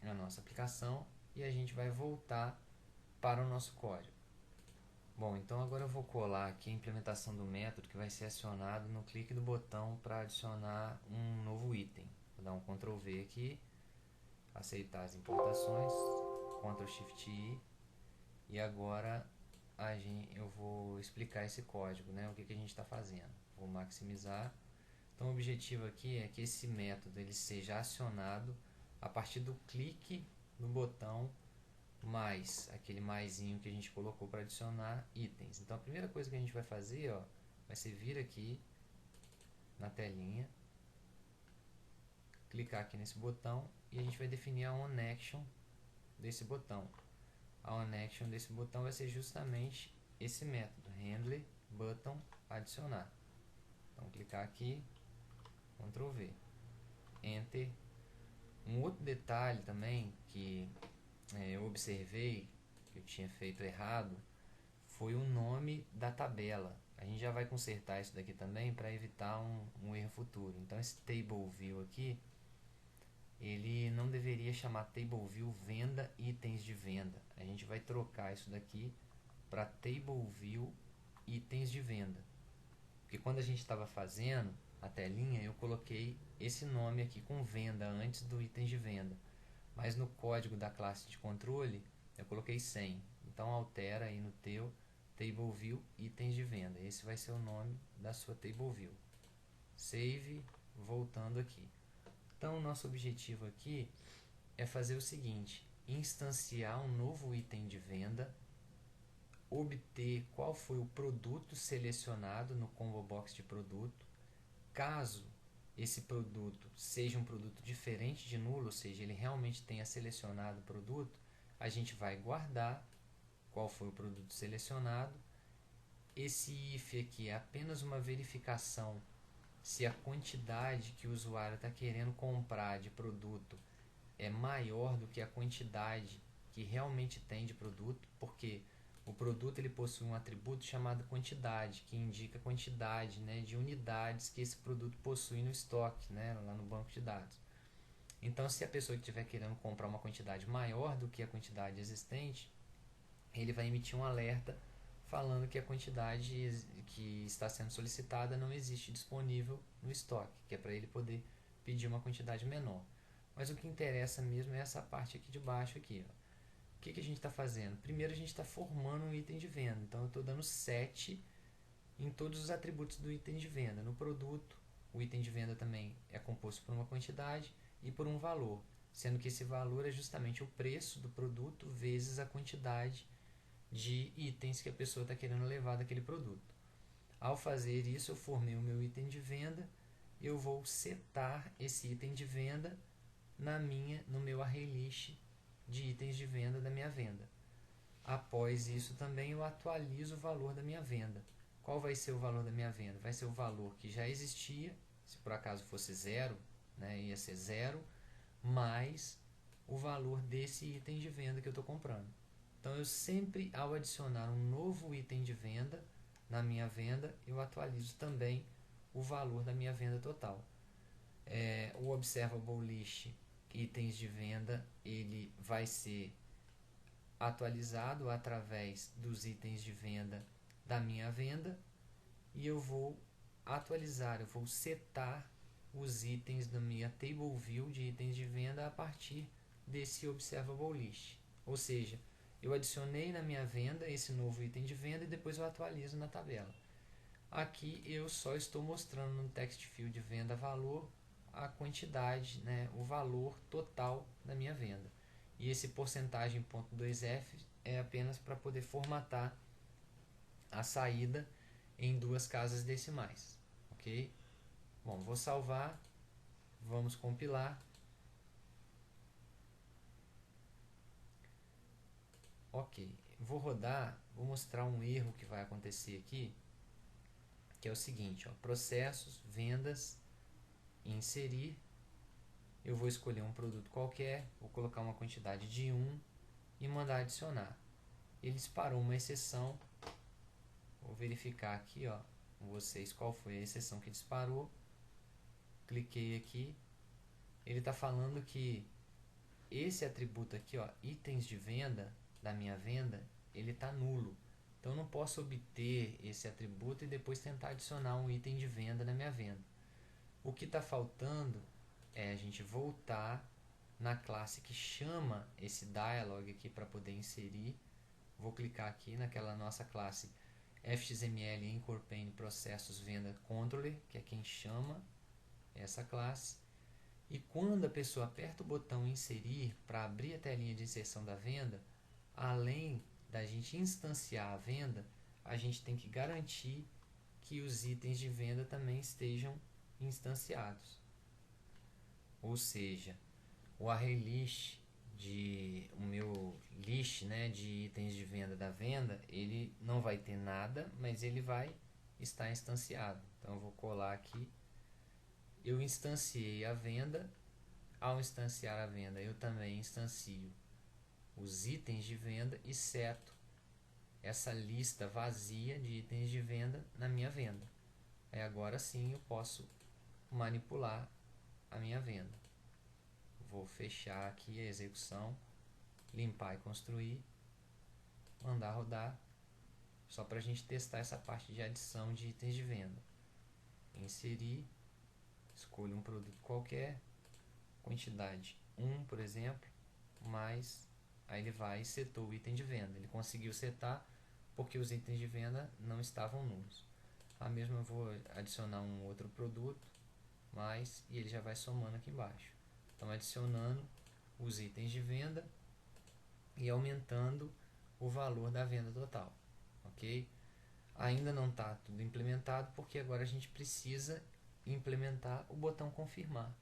a nossa aplicação e a gente vai voltar para o nosso código. Bom, então agora eu vou colar aqui a implementação do método que vai ser acionado no clique do botão para adicionar um novo item. Vou dar um Ctrl V aqui, aceitar as importações, Ctrl Shift I, e agora eu vou explicar esse código, né? O que a gente está fazendo. Vou maximizar. Então o objetivo aqui é que esse método ele seja acionado a partir do clique no botão mais aquele maisinho que a gente colocou para adicionar itens. Então a primeira coisa que a gente vai fazer, ó, vai ser vir aqui na telinha, clicar aqui nesse botão e a gente vai definir a OnAction desse botão. A OnAction desse botão vai ser justamente esse método, handler button adicionar. Então clicar aqui, Ctrl V, Enter. Um outro detalhe também que eu observei que eu tinha feito errado foi o nome da tabela. A gente já vai consertar isso daqui também para evitar um erro futuro. Então esse table view aqui, ele não deveria chamar table view venda itens de venda. A gente vai trocar isso daqui para table view itens de venda. Porque quando a gente estava fazendo a telinha, eu coloquei esse nome aqui com venda antes do itens de venda. Mas no código da classe de controle, eu coloquei 100. Então altera aí no teu table view itens de venda. Esse vai ser o nome da sua table view. Save, voltando aqui. Então o nosso objetivo aqui é fazer o seguinte: instanciar um novo item de venda, obter qual foi o produto selecionado no combo box de produto. Caso esse produto seja um produto diferente de nulo, ou seja, ele realmente tenha selecionado o produto, a gente vai guardar qual foi o produto selecionado. Esse if aqui é apenas uma verificação se a quantidade que o usuário está querendo comprar de produto é maior do que a quantidade que realmente tem de produto, porque o produto ele possui um atributo chamado quantidade, que indica a quantidade, né, de unidades que esse produto possui no estoque, né, lá no banco de dados. Então, se a pessoa que estiver querendo comprar uma quantidade maior do que a quantidade existente, ele vai emitir um alerta falando que a quantidade que está sendo solicitada não existe disponível no estoque, que é para ele poder pedir uma quantidade menor. Mas o que interessa mesmo é essa parte aqui de baixo aqui, ó. O que a gente está fazendo? Primeiro a gente está formando um item de venda. Então eu estou dando set em todos os atributos do item de venda. No produto, o item de venda também é composto por uma quantidade e por um valor, sendo que esse valor é justamente o preço do produto vezes a quantidade de itens que a pessoa está querendo levar daquele produto. Ao fazer isso, eu formei o meu item de venda, eu vou setar esse item de venda no meu array list de itens de venda da minha venda. Após isso também eu atualizo o valor da minha venda. Qual vai ser o valor da minha venda? Vai ser o valor que já existia, se por acaso fosse zero, né, ia ser zero, mais o valor desse item de venda que eu estou comprando. Então eu sempre, ao adicionar um novo item de venda na minha venda, eu atualizo também o valor da minha venda total. O observable list itens de venda, ele vai ser atualizado através dos itens de venda da minha venda e eu vou atualizar, eu vou setar os itens da minha table view de itens de venda a partir desse observable list. Ou seja, eu adicionei na minha venda esse novo item de venda e depois eu atualizo na tabela. Aqui eu só estou mostrando no text field venda valor a quantidade, né, o valor total da minha venda. E esse porcentagem .2f é apenas para poder formatar a saída em duas casas decimais, ok? Bom, vou salvar, vamos compilar. Ok, vou rodar, vou mostrar um erro que vai acontecer aqui, que é o seguinte, ó, processos, vendas, inserir, eu vou escolher um produto qualquer, vou colocar uma quantidade de 1 e mandar adicionar. Ele disparou uma exceção, vou verificar aqui, ó, com vocês qual foi a exceção que disparou, cliquei aqui, ele está falando que esse atributo aqui, ó, itens de venda, da minha venda, ele está nulo. Então eu não posso obter esse atributo e depois tentar adicionar um item de venda na minha venda. O que está faltando é a gente voltar na classe que chama esse dialog aqui para poder inserir. Vou clicar aqui naquela nossa classe fxml Encorpane processos venda controller, que é quem chama essa classe. E quando a pessoa aperta o botão inserir para abrir a telinha de inserção da venda, além da gente instanciar a venda, a gente tem que garantir que os itens de venda também estejam instanciados. Ou seja, o ArrayList o meu list, né, de itens de venda da venda, ele não vai ter nada, mas ele vai estar instanciado. Então eu vou colar aqui, eu instanciei a venda. Ao instanciar a venda, eu também instancio os itens de venda e seto essa lista vazia de itens de venda na minha venda. Aí agora sim eu posso manipular a minha venda. Vou fechar aqui a execução, limpar e construir, mandar rodar, só para a gente testar essa parte de adição de itens de venda. Inserir, escolho um produto qualquer, quantidade 1, por exemplo, mais, aí ele vai e setou o item de venda. Ele conseguiu setar porque os itens de venda não estavam nulos. A mesma eu vou adicionar um outro produto, mais, e ele já vai somando aqui embaixo. Então adicionando os itens de venda e aumentando o valor da venda total, ok? Ainda não está tudo implementado porque agora a gente precisa implementar o botão confirmar.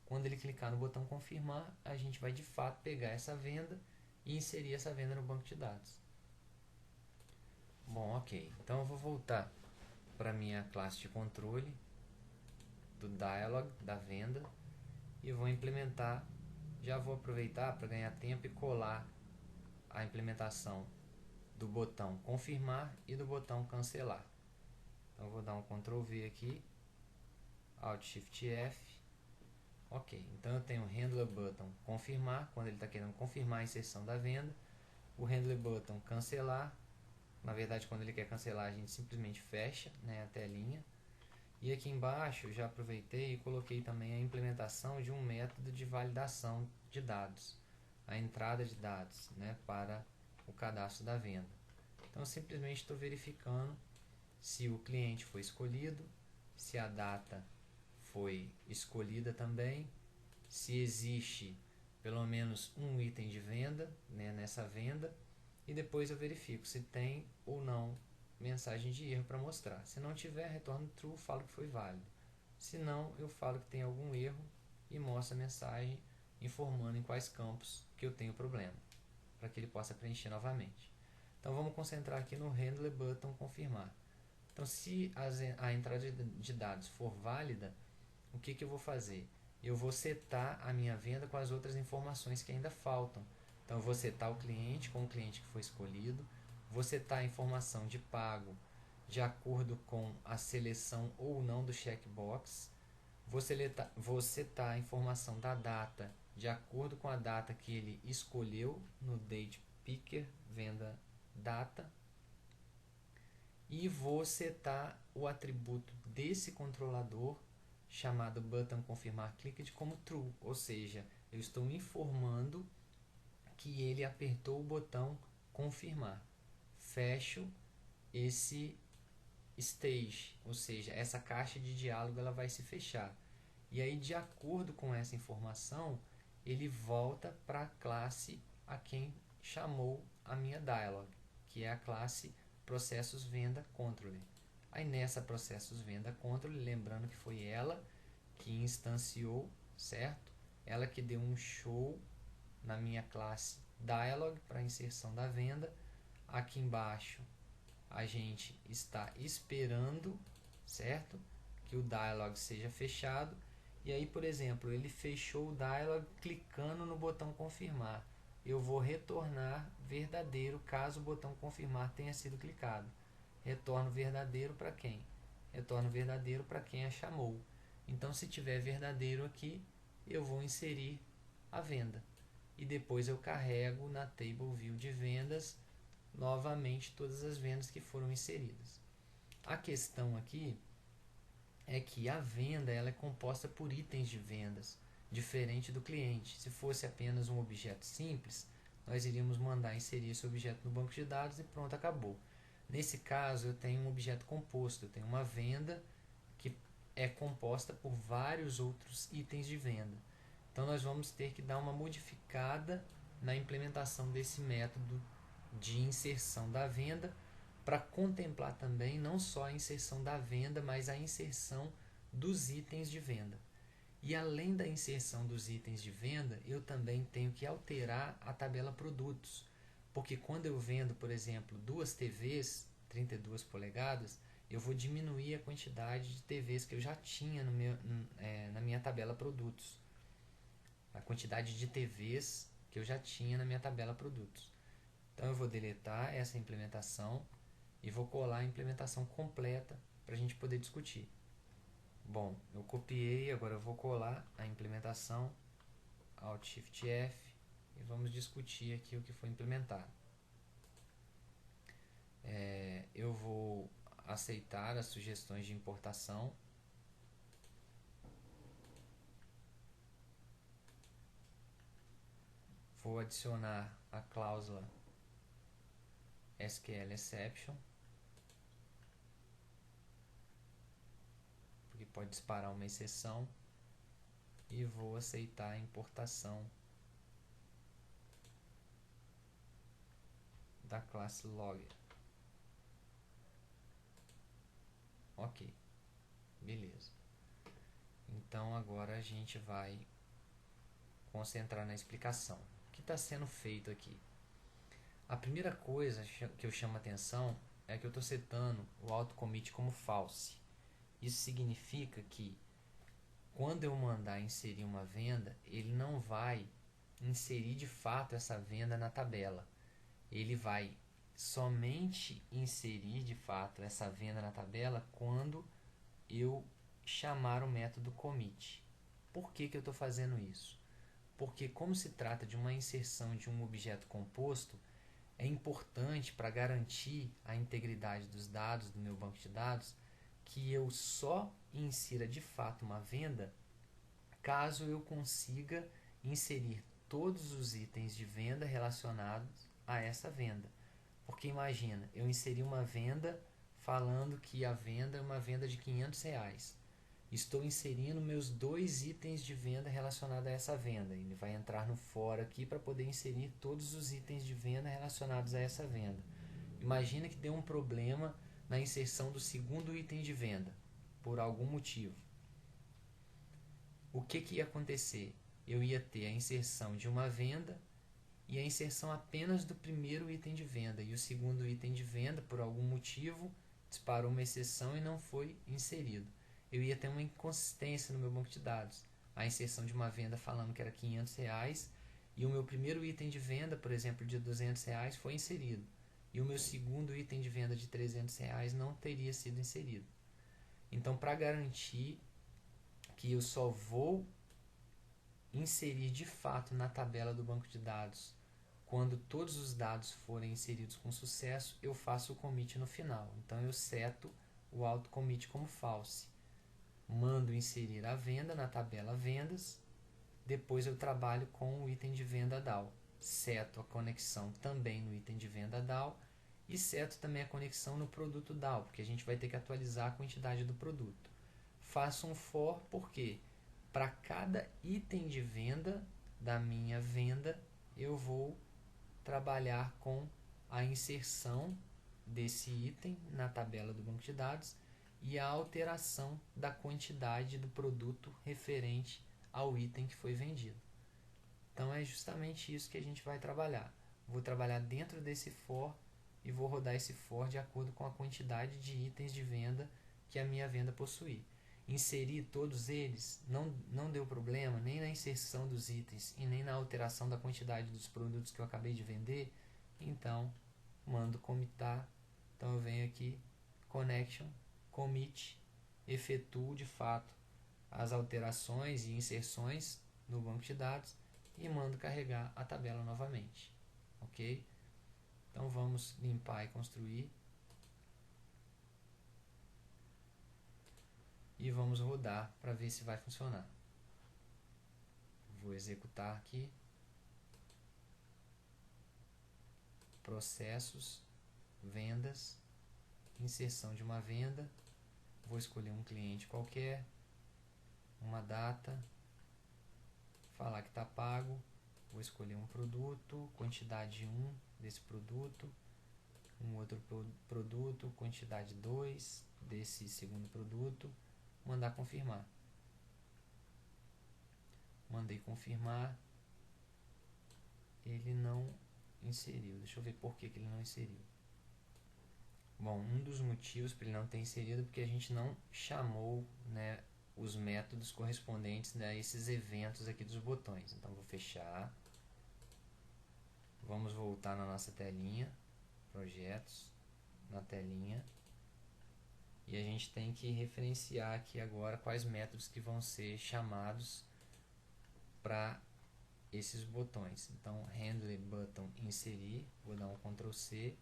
Quando ele clicar no botão confirmar, a gente vai de fato pegar essa venda e inserir essa venda no banco de dados. Bom, ok. Então eu vou voltar para a minha classe de controle do dialog da venda e vou implementar. Já vou aproveitar para ganhar tempo e colar a implementação do botão confirmar e do botão cancelar. Então eu vou dar um Ctrl V aqui, Alt Shift F. Ok, então eu tenho o Handler Button confirmar, quando ele está querendo confirmar a inserção da venda. O Handler Button cancelar, na verdade quando ele quer cancelar a gente simplesmente fecha, né, a telinha. E aqui embaixo eu já aproveitei e coloquei também a implementação de um método de validação de dados, a entrada de dados, né, para o cadastro da venda. Então eu simplesmente estou verificando se o cliente foi escolhido, se a data foi escolhida também, se existe pelo menos um item de venda, né, nessa venda, e depois eu verifico se tem ou não mensagem de erro para mostrar. Se não tiver, retorno true, falo que foi válido. Se não, eu falo que tem algum erro e mostro a mensagem informando em quais campos que eu tenho problema, para que ele possa preencher novamente. Então vamos concentrar aqui no Handler Button confirmar. Então se a entrada de dados for válida, o que eu vou fazer? Eu vou setar a minha venda com as outras informações que ainda faltam. Então eu vou setar o cliente com o cliente que foi escolhido, vou setar a informação de pago de acordo com a seleção ou não do checkbox, vou setar a informação da data de acordo com a data que ele escolheu no Date Picker, venda data, e vou setar o atributo desse controlador chamado button confirmar clicked como true, ou seja, eu estou informando que ele apertou o botão confirmar. Fecho esse stage, ou seja, essa caixa de diálogo ela vai se fechar. E aí, de acordo com essa informação, ele volta para a classe a quem chamou a minha dialog, que é a classe processos venda controller. Aí nessa processos venda controller, lembrando que foi ela que instanciou, certo? Ela que deu um show na minha classe dialog para inserção da venda. Aqui embaixo a gente está esperando, certo? Que o dialog seja fechado. E aí, por exemplo, ele fechou o dialog clicando no botão confirmar. Eu vou retornar verdadeiro caso o botão confirmar tenha sido clicado. Retorno verdadeiro para quem? Retorno verdadeiro para quem a chamou. Então, se tiver verdadeiro aqui, eu vou inserir a venda. E depois eu carrego na Table View de vendas novamente todas as vendas que foram inseridas. A questão aqui é que a venda ela é composta por itens de vendas, diferente do cliente. Se fosse apenas um objeto simples, nós iríamos mandar inserir esse objeto no banco de dados e pronto, acabou. Nesse caso, eu tenho um objeto composto, eu tenho uma venda que é composta por vários outros itens de venda. Então, nós vamos ter que dar uma modificada na implementação desse método de inserção da venda para contemplar também não só a inserção da venda, mas a inserção dos itens de venda. E além da inserção dos itens de venda, eu também tenho que alterar a tabela produtos. Porque quando eu vendo, por exemplo, duas TVs 32 polegadas, eu vou diminuir a quantidade de TVs que eu já tinha na minha tabela produtos. A quantidade de TVs que eu já tinha na minha tabela produtos. Então eu vou deletar essa implementação e vou colar a implementação completa para a gente poder discutir. Bom, eu copiei, agora eu vou colar a implementação, Alt Shift F, e vamos discutir aqui o que foi implementado. Eu vou aceitar as sugestões de importação. Vou adicionar a cláusula SQL Exception, porque pode disparar uma exceção, e vou aceitar a importação da classe Logger. Ok, beleza. Então agora a gente vai concentrar na explicação. O que está sendo feito aqui? A primeira coisa que eu chamo a atenção é que eu estou setando o autocommit como false. Isso significa que quando eu mandar inserir uma venda, ele não vai inserir de fato essa venda na tabela. Ele vai somente inserir de fato essa venda na tabela quando eu chamar o método commit. Por que eu estou fazendo isso? Porque como se trata de uma inserção de um objeto composto, é importante para garantir a integridade dos dados do meu banco de dados que eu só insira de fato uma venda caso eu consiga inserir todos os itens de venda relacionados a essa venda. Porque imagina, eu inseri uma venda falando que a venda é uma venda de R$500. Estou inserindo meus dois itens de venda relacionados a essa venda. Ele vai entrar no for aqui para poder inserir todos os itens de venda relacionados a essa venda. Imagina que deu um problema na inserção do segundo item de venda, por algum motivo. O que ia acontecer? Eu ia ter a inserção de uma venda e a inserção apenas do primeiro item de venda. E o segundo item de venda, por algum motivo, disparou uma exceção e não foi inserido. Eu ia ter uma inconsistência no meu banco de dados. A inserção de uma venda falando que era R$500 e o meu primeiro item de venda, por exemplo, de R$200 foi inserido. E o meu segundo item de venda de R$300 não teria sido inserido. Então, para garantir que eu só vou inserir de fato na tabela do banco de dados quando todos os dados forem inseridos com sucesso, eu faço o commit no final. Então, eu seto o autocommit como false. Mando inserir a venda na tabela vendas, depois eu trabalho com o item de venda DAO. Seto a conexão também no item de venda DAO e seto também a conexão no produto DAO, porque a gente vai ter que atualizar a quantidade do produto. Faço um for porque para cada item de venda da minha venda, eu vou trabalhar com a inserção desse item na tabela do banco de dados e a alteração da quantidade do produto referente ao item que foi vendido. Então é justamente isso que a gente vai trabalhar. Vou trabalhar dentro desse for e vou rodar esse for de acordo com a quantidade de itens de venda que a minha venda possuir. Inserir todos eles não deu problema nem na inserção dos itens e nem na alteração da quantidade dos produtos que eu acabei de vender, então mando commitar. Então eu venho aqui, connection, commit, efetuo de fato as alterações e inserções no banco de dados e mando carregar a tabela novamente, ok? Então vamos limpar e construir. E vamos rodar para ver se vai funcionar. Vou executar aqui. Processos, vendas, inserção de uma venda. Vou escolher um cliente qualquer, uma data, falar que está pago. Vou escolher um produto, quantidade 1 desse produto, um outro produto, quantidade 2 desse segundo produto, mandar confirmar. Mandei confirmar, ele não inseriu. Deixa eu ver por que ele não inseriu. Bom, um dos motivos para ele não ter inserido é porque a gente não chamou, né, os métodos correspondentes, né, a esses eventos aqui dos botões. Então vou fechar. Vamos voltar na nossa telinha, projetos, na telinha. E a gente tem que referenciar aqui agora quais métodos que vão ser chamados para esses botões. Então, handle button inserir, vou dar um Ctrl C,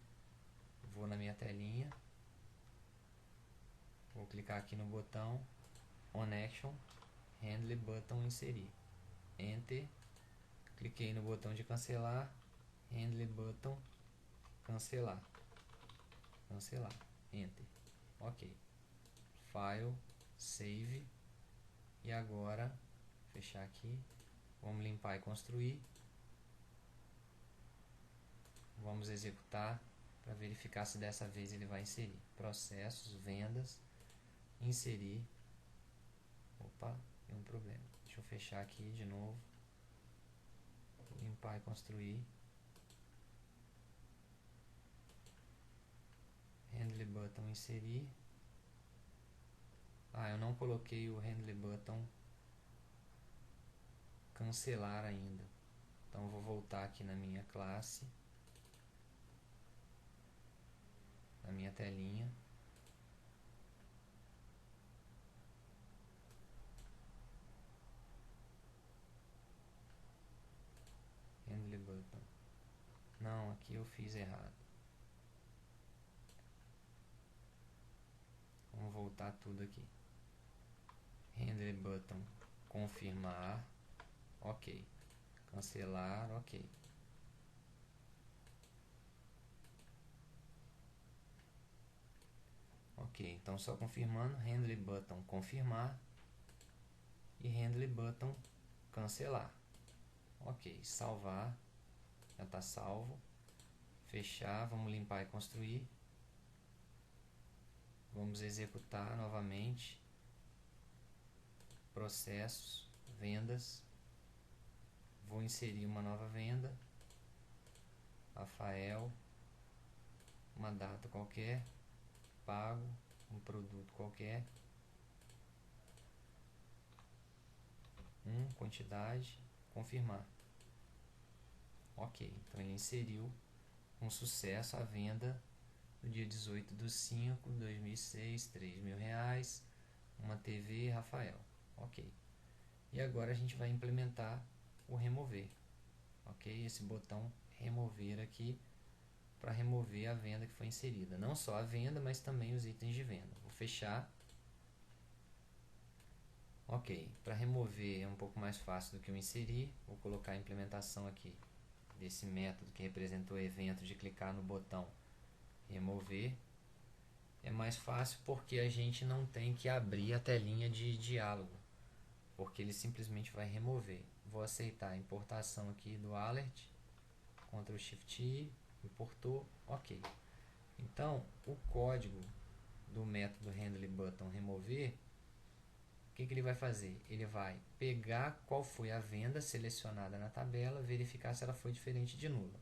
vou na minha telinha, vou clicar aqui no botão on action, handle button inserir, enter, cliquei no botão de cancelar, handle button cancelar, enter, ok, file, save, e agora fechar aqui. Vamos limpar e construir. Vamos executar para verificar se dessa vez ele vai inserir. Processos, vendas, inserir. Opa, tem um problema. Deixa eu fechar aqui de novo. Limpar e construir. Handle button inserir. Ah, eu não coloquei o handle button cancelar ainda. Então eu vou voltar aqui na minha classe, na minha telinha. Handle button. Não, aqui eu fiz errado. Vamos voltar tudo aqui. Handle button confirmar, ok. Cancelar, ok. Ok, então só confirmando, handle button confirmar e handle button cancelar. Ok, salvar, já está salvo. Fechar, vamos limpar e construir. Vamos executar novamente. Processos, vendas. Vou inserir uma nova venda. Rafael, uma data qualquer, pago, um produto qualquer, quantidade, confirmar. Ok, então ele inseriu com sucesso a venda no dia 18/5/2006, R$3.000, uma TV Rafael. Ok. E agora a gente vai implementar o remover. Ok? Esse botão remover aqui para remover a venda que foi inserida. Não só a venda, mas também os itens de venda. Vou fechar. Ok, para remover é um pouco mais fácil do que eu inserir. Vou colocar a implementação aqui desse método que representa o evento de clicar no botão remover. É mais fácil porque a gente não tem que abrir a telinha de diálogo, porque ele simplesmente vai remover. Vou aceitar a importação aqui do alert, Ctrl Shift I, importou, ok. Então, o código do método handle button remover, o que ele vai fazer? Ele vai pegar qual foi a venda selecionada na tabela, verificar se ela foi diferente de nula.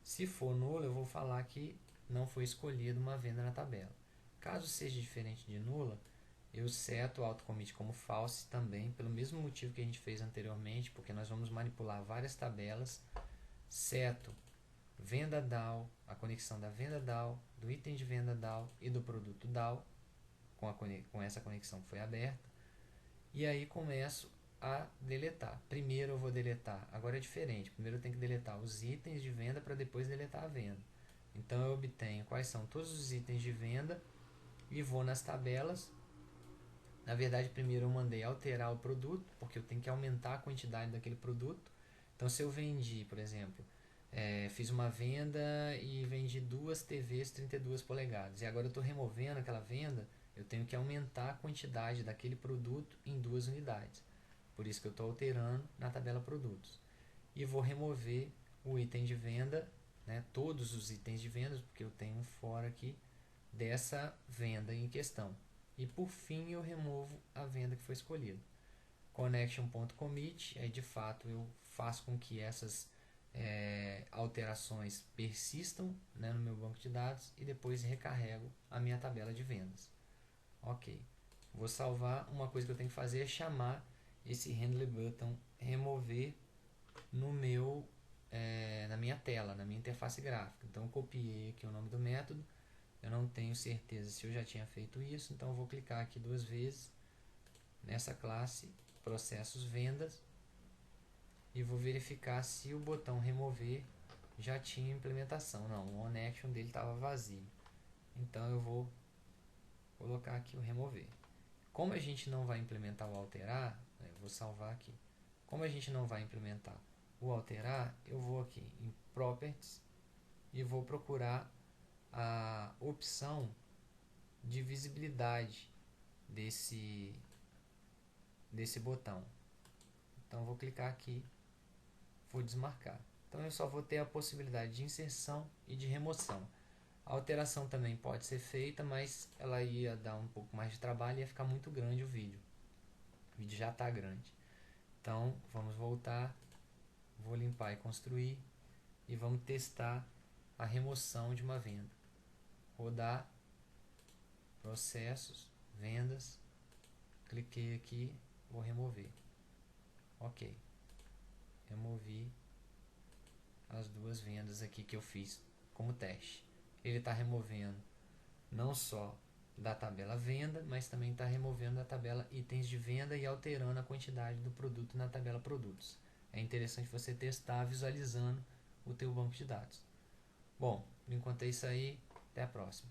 Se for nula, eu vou falar que não foi escolhida uma venda na tabela. Caso seja diferente de nula, eu seto o autocommit como false também, pelo mesmo motivo que a gente fez anteriormente, porque nós vamos manipular várias tabelas. Seto venda DAO, a conexão da venda DAO, do item de venda DAO e do produto DAO, com essa conexão que foi aberta. E aí começo a deletar. Primeiro eu vou deletar, agora é diferente, primeiro eu tenho que deletar os itens de venda para depois deletar a venda. Então eu obtenho quais são todos os itens de venda e vou nas tabelas. Na verdade, primeiro eu mandei alterar o produto, porque eu tenho que aumentar a quantidade daquele produto. Então, se eu vendi, por exemplo, fiz uma venda e vendi duas TVs 32 polegadas, e agora eu estou removendo aquela venda, eu tenho que aumentar a quantidade daquele produto em 2 unidades. Por isso que eu estou alterando na tabela produtos. E vou remover o item de venda, né, todos os itens de venda, porque eu tenho um fora aqui dessa venda em questão. E por fim eu removo a venda que foi escolhida. Connection.commit, aí de fato eu faço com que essas alterações persistam, né, no meu banco de dados e depois recarrego a minha tabela de vendas. Ok. Vou salvar. Uma coisa que eu tenho que fazer é chamar esse handle button remover no meu, na minha tela, na minha interface gráfica. Então eu copiei aqui o nome do método. Eu não tenho certeza se eu já tinha feito isso, então eu vou clicar aqui 2 vezes nessa classe processos vendas e vou verificar se o botão remover já tinha implementação. Não, o OnAction dele estava vazio. Então eu vou colocar aqui o remover. Como a gente não vai implementar o alterar, eu vou salvar aqui. Como a gente não vai implementar o alterar, eu vou aqui em Properties e vou procurar a opção de visibilidade desse botão. Então vou clicar aqui, vou desmarcar. Então eu só vou ter a possibilidade de inserção e de remoção. A alteração também pode ser feita, mas ela ia dar um pouco mais de trabalho e ia ficar muito grande o vídeo. O vídeo já está grande. Então vamos voltar, vou limpar e construir e vamos testar a remoção de uma venda. Rodar, processos, vendas, cliquei aqui, vou remover. Ok, removi as 2 vendas aqui que eu fiz como teste. Ele está removendo não só da tabela venda, mas também está removendo da tabela itens de venda e alterando a quantidade do produto na tabela produtos. É interessante você testar visualizando o teu banco de dados. Bom, por enquanto é isso aí, até a próxima.